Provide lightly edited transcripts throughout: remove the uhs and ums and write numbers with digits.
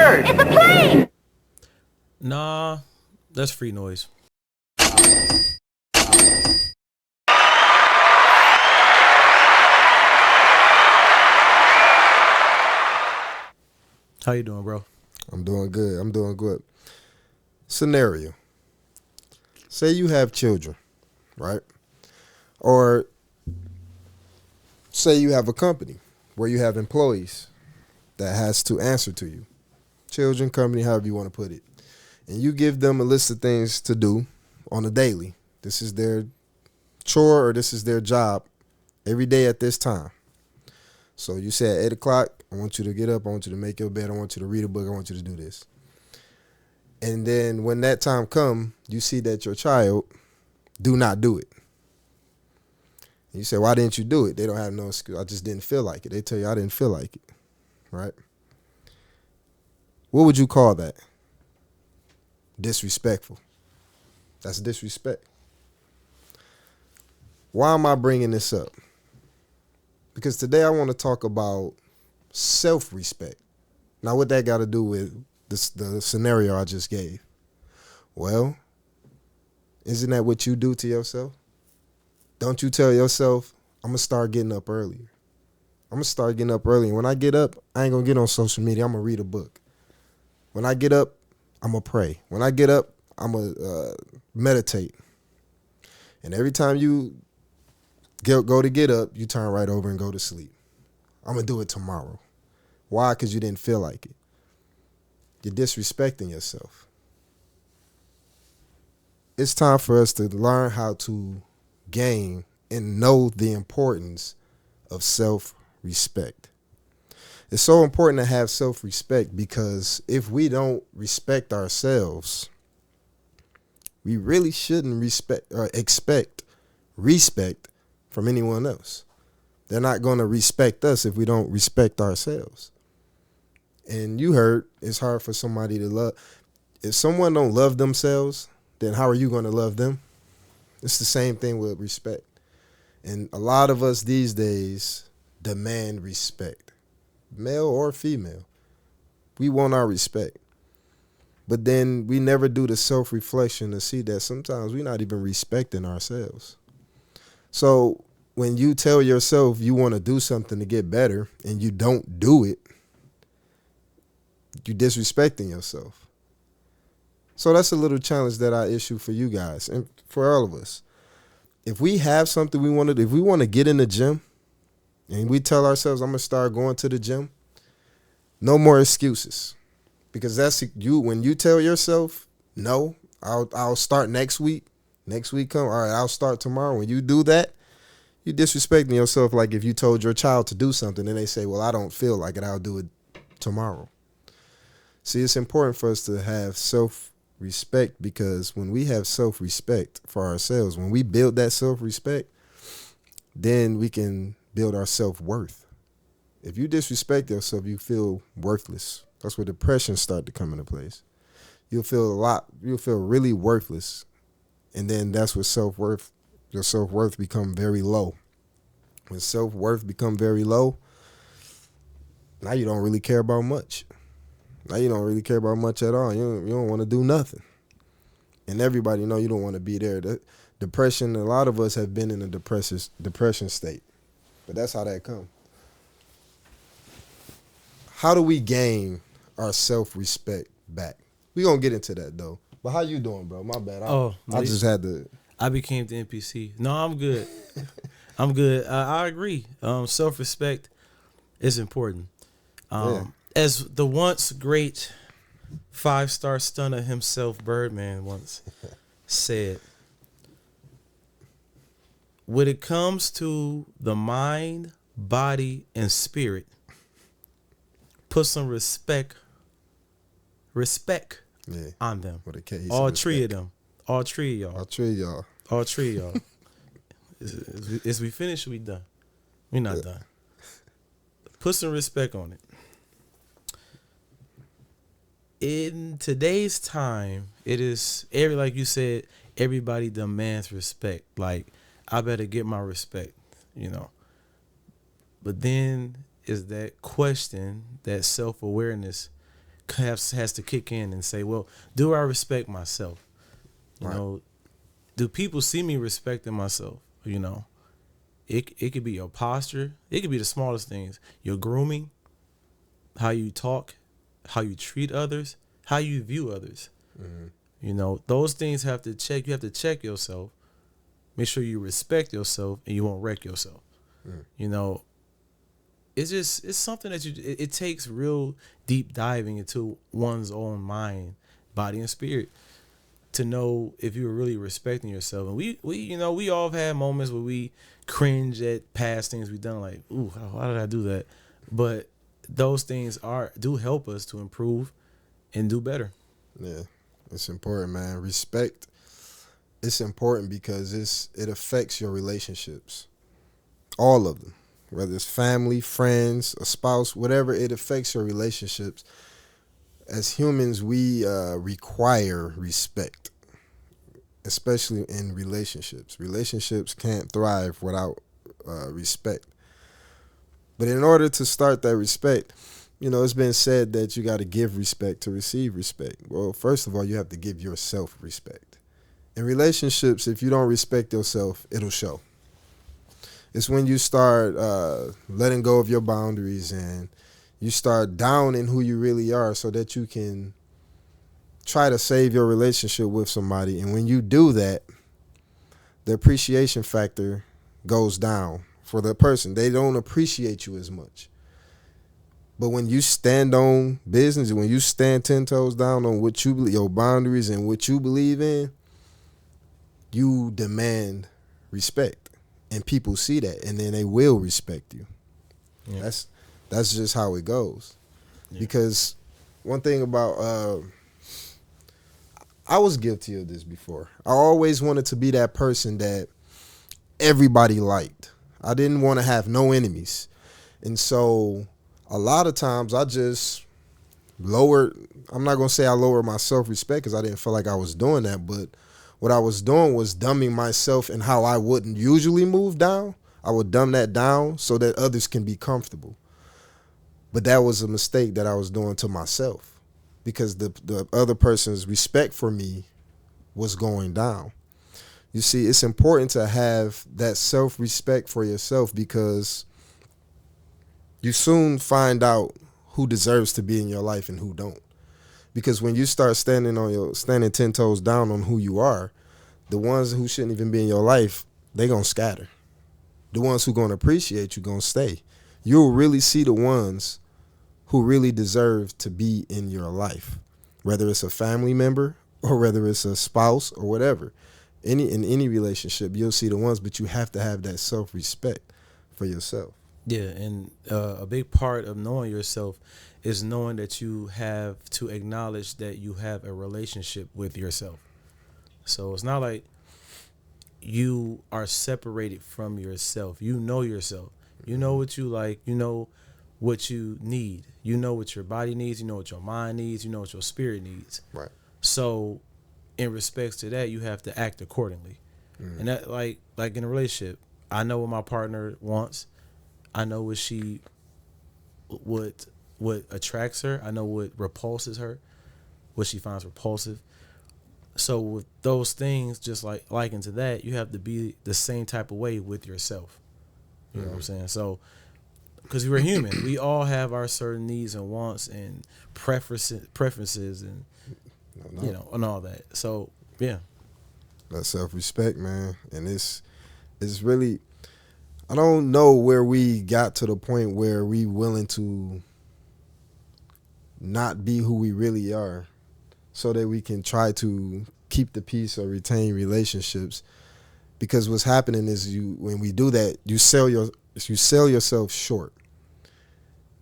bird. It's a plane. Nah, that's free noise. How you doing, bro? I'm doing good. I'm doing good. Scenario. Say you have children, right? Or say you have a company where you have employees that has to answer to you. Children, company, however you want to put it. And you give them a list of things to do on a daily. This is their chore or this is their job every day at this time. So you say at 8 o'clock, I want you to get up, I want you to make your bed, I want you to read a book, I want you to do this. And then when that time comes, you see that your child do not do it. And you say, why didn't you do it? They don't have no excuse. I just didn't feel like it. They tell you I didn't feel like it, right? What would you call that? Disrespectful. That's disrespect. Why am I bringing this up? Because today I want to talk about self-respect. Now, what that got to do with the scenario I just gave? Well, isn't that what you do to yourself? Don't you tell yourself, I'm going to start getting up earlier. I'm going to start getting up early. And when I get up, I ain't going to get on social media. I'm going to read a book. When I get up, I'm going to pray. When I get up, I'm going to meditate. And every time you go to get up, you turn right over and go to sleep. I'm going to do it tomorrow. Why? Because you didn't feel like it. You're disrespecting yourself. It's time for us to learn how to gain and know the importance of self-respect. It's so important to have self-respect because if we don't respect ourselves, we really shouldn't expect respect from anyone else. They're not going to respect us if we don't respect ourselves. And you heard it's hard for somebody to love. If someone don't love themselves, then how are you going to love them? It's the same thing with respect. And a lot of us these days demand respect, male or female. We want our respect. But then we never do the self-reflection to see that sometimes we're not even respecting ourselves. So when you tell yourself you want to do something to get better and you don't do it, you're disrespecting yourself. So that's a little challenge that I issue for you guys and for all of us. If we have something we want to do, if we want to get in the gym and we tell ourselves, I'm going to start going to the gym, no more excuses. Because that's you. When you tell yourself, no, I'll start next week. Next week come, all right, I'll start tomorrow. When you do that, you're disrespecting yourself. Like if you told your child to do something and they say, well, I don't feel like it, I'll do it tomorrow. See, it's important for us to have self-respect because when we have self-respect for ourselves, when we build that self-respect, then we can build our self-worth. If you disrespect yourself, you feel worthless. That's where depression start to come into place. You'll feel really worthless. And then that's where your self-worth become very low. When self-worth become very low, now you don't really care about much. Now you don't really care about much at all. You don't want to do nothing. And everybody know you don't want to be there. Depression, a lot of us have been in a depression state. But that's how that comes. How do we gain our self-respect back? We gonna get into that though. But how you doing, bro? My bad. I just had to. I became the NPC. No, I'm good. I'm good. I agree. Self-respect is important. As the once great 5-star stunner himself, Birdman, once said, when it comes to the mind, body, and spirit, put some respect on them. With a K, all three of them. All three of y'all. All three of y'all. All three of y'all. Is we finished? We done. We not done. Put some respect on it. In today's time, it is like you said, everybody demands respect. Like, I better get my respect, But then is that question, that self-awareness has to kick in and say, well, do I respect myself? You Right. know, do people see me respecting myself? You know, it could be your posture. It could be the smallest things. Your grooming, how you talk, how you treat others, how you view others. Mm-hmm. You know, those things have to check. You have to check yourself. Make sure you respect yourself and you won't wreck yourself. Mm. You know, it's something that it takes real deep diving into one's own mind, body, and spirit to know if you're really respecting yourself. And we all have had moments where we cringe at past things we've done, like, ooh, why did I do that? But those things do help us to improve and do better. Yeah, it's important, man. Respect. It's important because it affects your relationships, all of them, whether it's family, friends, a spouse, whatever. It affects your relationships. As humans, we require respect, especially in relationships. Relationships can't thrive without respect. But in order to start that respect, it's been said that you got to give respect to receive respect. Well, first of all, you have to give yourself respect. In relationships, if you don't respect yourself, it'll show. It's when you start letting go of your boundaries and you start downing who you really are so that you can try to save your relationship with somebody. And when you do that, the appreciation factor goes down for the person. They don't appreciate you as much. But when you stand on business, when you stand 10 toes down on what you believe, your boundaries and what you believe in, you demand respect. And people see that, and then they will respect you. Yeah. That's just how it goes. Yeah. Because one thing about I was guilty of this before. I always wanted to be that person that everybody liked. I didn't want to have no enemies. And so a lot of times I just I'm not going to say I lowered my self-respect because I didn't feel like I was doing that, but what I was doing was dumbing myself and how I wouldn't usually move down. I would dumb that down so that others can be comfortable. But that was a mistake that I was doing to myself because the other person's respect for me was going down. You see, it's important to have that self-respect for yourself because you soon find out who deserves to be in your life and who don't. Because when you start standing 10 toes down on who you are, the ones who shouldn't even be in your life, they gonna scatter. The ones who gonna appreciate you gonna stay. You'll really see the ones who really deserve to be in your life, whether it's a family member or whether it's a spouse or whatever. In any relationship, you'll see the ones, but you have to have that self-respect for yourself. Yeah, and a big part of knowing yourself is knowing that you have to acknowledge that you have a relationship with yourself. So it's not like you are separated from yourself. You know yourself. You know what you like. You know what you need. You know what your body needs. You know what your mind needs. You know what your spirit needs. Right. So in respects to that, you have to act accordingly. And that like in a relationship, I know what my partner wants. I know what attracts her. I know what repulses her, what she finds repulsive. So with those things, just like into that, you have to be the same type of way with yourself. You know what I'm saying? So, because we're human, we all have our certain needs and wants and preferences and and all that. So yeah, that's self-respect, man, and it's really. I don't know where we got to the point where we willing to not be who we really are so that we can try to keep the peace or retain relationships. Because what's happening is when we do that, you sell yourself short.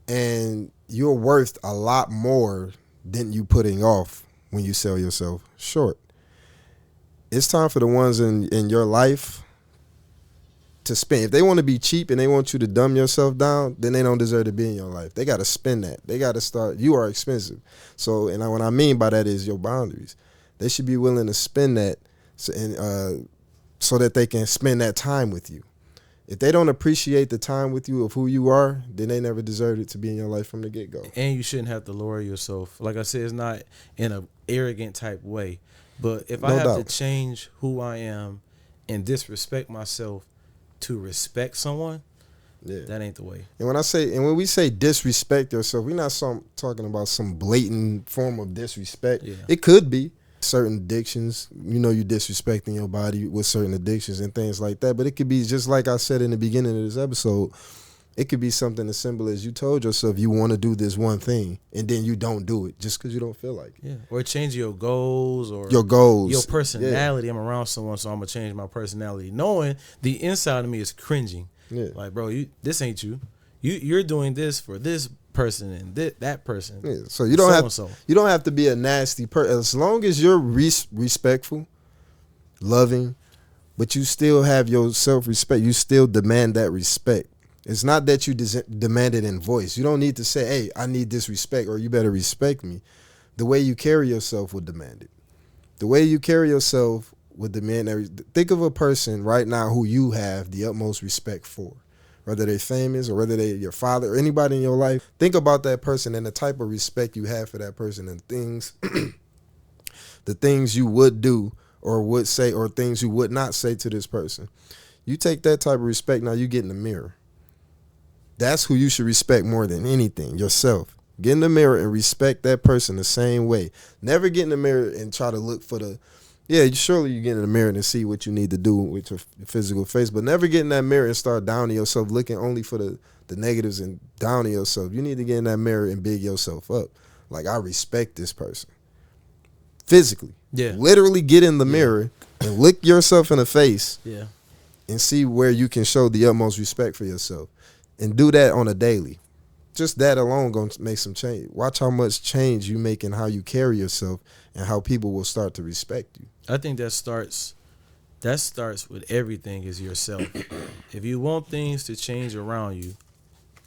And you're worth a lot more than you putting off when you sell yourself short. It's time for the ones in your life to spend. If they want to be cheap and they want you to dumb yourself down, then they don't deserve to be in your life. They got to spend that. They got to start. You are expensive. So, and what I mean by that is your boundaries. They should be willing to spend that so that they can spend that time with you. If they don't appreciate the time with you of who you are, then they never deserved it to be in your life from the get-go. And you shouldn't have to lower yourself. Like I said, it's not in an arrogant type way. But if I have to change who I am and disrespect myself to respect someone, that ain't the way. And when we say disrespect yourself, we're not talking about some blatant form of disrespect. Yeah. It could be certain addictions. You know, you're disrespecting your body with certain addictions and things like that. But it could be just like I said in the beginning of this episode. It could be something as simple as you told yourself you want to do this one thing, and then you don't do it just because you don't feel like it. Yeah, or change your goals or your personality. I'm around someone, so I'm gonna change my personality, knowing the inside of me is cringing. Yeah. Like, bro, this ain't you. You're doing this for this person and that person. Yeah. So you don't have to be a nasty person as long as you're respectful, loving, but you still have your self-respect. You still demand that respect. It's not that you demand it in voice. You don't need to say, hey, I need this respect or you better respect me. The way you carry yourself will demand it. The way you carry yourself would demand everything. Think of a person right now who you have the utmost respect for, whether they're famous or whether they're your father or anybody in your life. Think about that person and the type of respect you have for that person and things, the things you would do or would say or things you would not say to this person. You take that type of respect, now you get in the mirror. That's who you should respect more than anything, yourself. Get in the mirror and respect that person the same way. Never get in the mirror and try to look for surely you get in the mirror and see what you need to do with your physical face, but never get in that mirror and start downing yourself, looking only for the negatives and downing yourself. You need to get in that mirror and big yourself up. Like, I respect this person. Physically. Yeah. Literally get in the mirror and look yourself in the face and see where you can show the utmost respect for yourself. And do that on a daily. Just that alone going to make some change. Watch how much change you make in how you carry yourself and how people will start to respect you. I think that starts with everything is yourself. If you want things to change around you,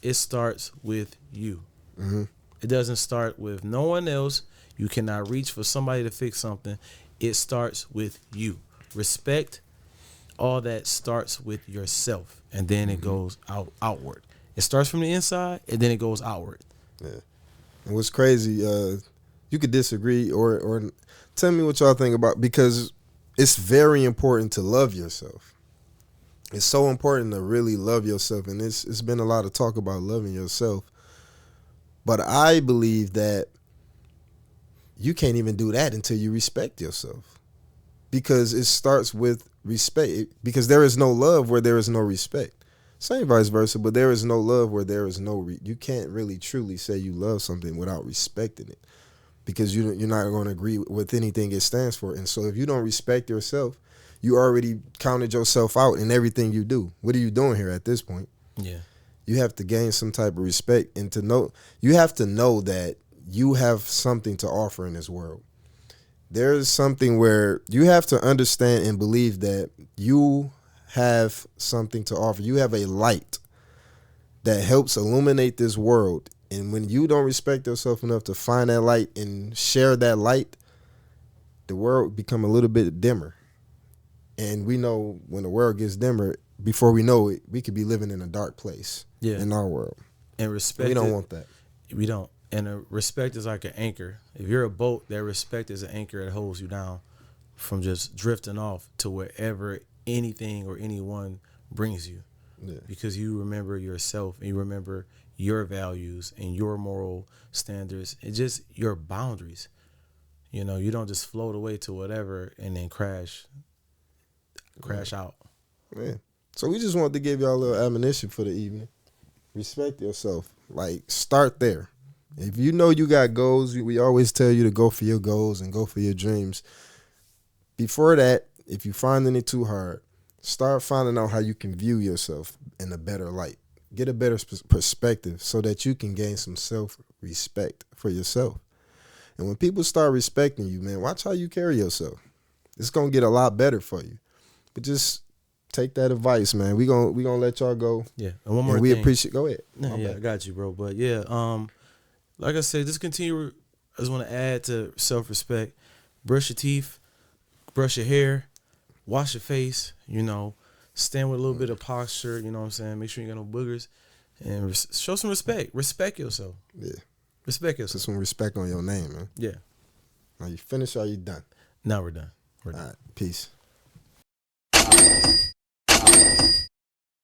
it starts with you. Mm-hmm. It doesn't start with no one else. You cannot reach for somebody to fix something. It starts with you. Respect, all that starts with yourself. And then it goes outward. It starts from the inside, and then it goes outward. Yeah. And what's crazy, you could disagree or tell me what y'all think about, because it's very important to love yourself. It's so important to really love yourself, and it's been a lot of talk about loving yourself. But I believe that you can't even do that until you respect yourself, because it starts with respect, because there is no love where there is no respect. Same vice versa, but there is no love where there is no you can't really truly say you love something without respecting it, because you're not going to agree with anything it stands for. And so if you don't respect yourself, you already counted yourself out in everything you do. What are you doing here at this point? Yeah. You have to gain some type of respect, and you have to know that you have something to offer in this world. There's something where you have to understand and believe that you have something to offer. You have a light that helps illuminate this world. And when you don't respect yourself enough to find that light and share that light, the world become a little bit dimmer. And we know when the world gets dimmer, before we know it, we could be living in a dark place in our world. And respect, we don't want that. We don't. And respect is like an anchor. If you're a boat, that respect is an anchor that holds you down from just drifting off to wherever anything or anyone brings you. Yeah. Because you remember yourself and you remember your values and your moral standards and just your boundaries. You know, you don't just float away to whatever and then crash out. Yeah. So we just wanted to give y'all a little admonition for the evening. Respect yourself. Like, start there. If you know you got goals, we always tell you to go for your goals and go for your dreams. Before that, if you're finding it too hard, start finding out how you can view yourself in a better light. Get a better perspective so that you can gain some self-respect for yourself. And when people start respecting you, man, watch how you carry yourself. It's going to get a lot better for you. But just take that advice, man. We gonna let y'all go. Yeah. And one more thing. We appreciate. Go ahead. Yeah, I got you, bro. But yeah, like I said, just continue. I just want to add to self-respect. Brush your teeth, brush your hair, wash your face. You know, stand with a little bit of posture. You know what I'm saying? Make sure you got no boogers, and show some respect. Respect yourself. Yeah. Respect Put yourself. some respect on your name, man. Yeah. Are you finished or are you done? Now we're done. We're done. All right. Peace.